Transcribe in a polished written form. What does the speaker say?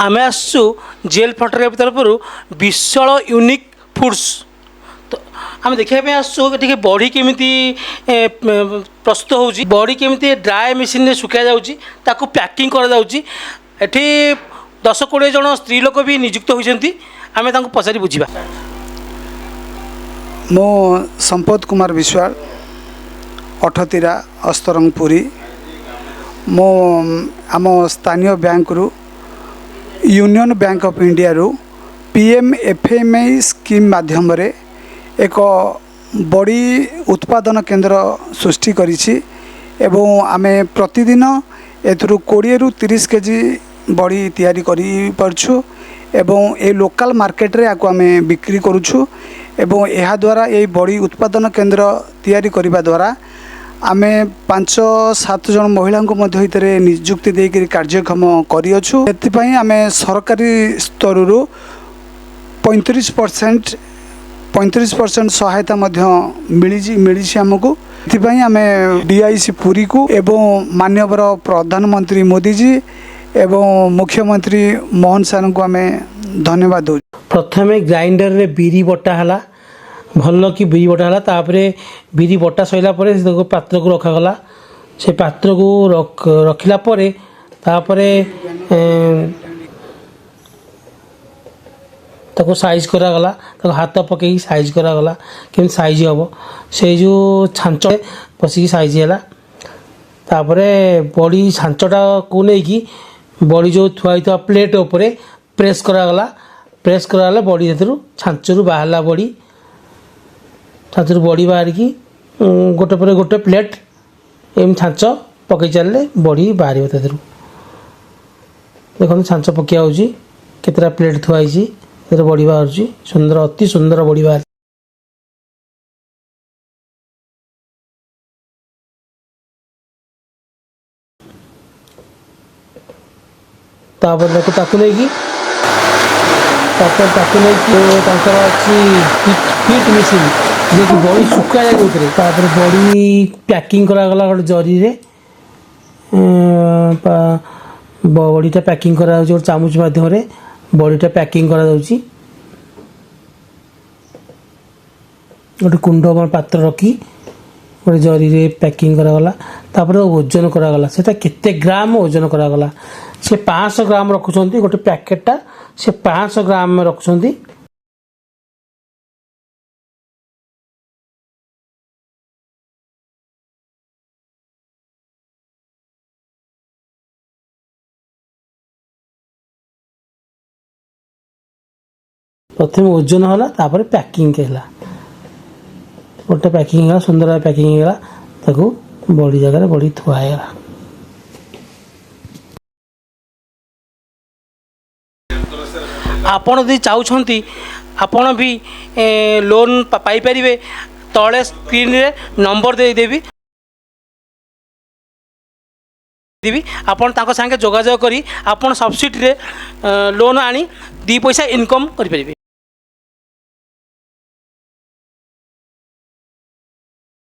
आम आसु jail photography तरफ विशाल यूनिक फूड्स तो आम देखा आसु बड़ी केमी प्रस्तुत हो बड़ी केमी ड्राए मेसीन में सुखा जाऊँ पैकिंग कर 10-20 जन स्त्री लोक भी नियुक्त होती आम पचारि बुझा। मो संपत कुमार विश्वाल अठतीरा अस्तरंगपुरी मो आम स्थानीय बैंक रु यूनियन बैंक ऑफ इंडिया रु PMFMI स्कीम माध्यम रे एक बड़ी उत्पादन केंद्र सृष्टि करिछि एवं आमे प्रतिदिन एथुरु 20 रु 30 केजी बड़ी तैयारी करि परछु एवं ए लोकल मार्केट रे आको आमे बिक्री करूछु एवं एहा द्वारा ए बड़ी उत्पादन केंद्र तैयारी करिबा द्वारा आमे 5-7 जन महिला को मध्य भितर नियुक्ति देकर कार्यक्षम करियछु। एथिपाई आमे सरकारी स्तर रु 35% सहायता मध्य मिली आमको। एथिपाई आमे DIC पुरी को एवं माननीय प्रधानमंत्री मोदी जी एवं मुख्यमंत्री मोहन सार को आमे धन्यवाद दो। प्रथमे ग्राइंडर रे बिरी बटा हला भल कि बिरी बटा हला तापरे बिरी बटा सैला परे से पात्र को रखागला से पात्र को रखिला परे तापरे ताको साइज करागला ताको हाथ पकई साइज करागला केम साइज हम से जो छांच पसिकी साइज है तापरे बड़ी छांचटा को लेकिन बड़ी जो थुआई था प्लेट उपरे प्रेस करागला बड़ी हेतु छांचरू बाहरला बड़ी छांचरू बड़ी बाहर की गोटे पर गोटे प्लेट एम छांच पकई चलले बड़ी बाहर देखो छांच पकिया होची केतरा प्लेट थुआई बड़ी बाहर सुंदर अति सुंदर बड़ी बाहर। तापर देखो ताकू नहीं फिट मेसीन जे कि बड़ी सुखा जाए बड़ी पैकिंग करागला गोटे जरी रे बड़ीटा पैकिंग करा गोटे चामच माध्यम बड़ीटा पैकिंग करा गोटे कुंड पात्र रखी गोटे जरी रे पैकिंग करागला तापर ओजन करागला सेटा केते ग्राम ओजन करागला से 500 ग्राम रखुଛନ୍ତି गोटे पैकेटटा से 500 ग्राम में रखुଛନ୍ତି। प्रथम ओजन होला तापर पैकिंग केला गोटे पैकिंग सुंदर पैकिंग है ताकू बड़ी जगह बड़ी थुआगला। आपण यदि चाहते आपण भी लोन पाइपर तले स्क्रीन रे नंबर देदेवी आपण ताको संगे जोगाजोग करी आपण सब्सिडी रे लोन आनी 2 पैसा इनकम करि परिबे।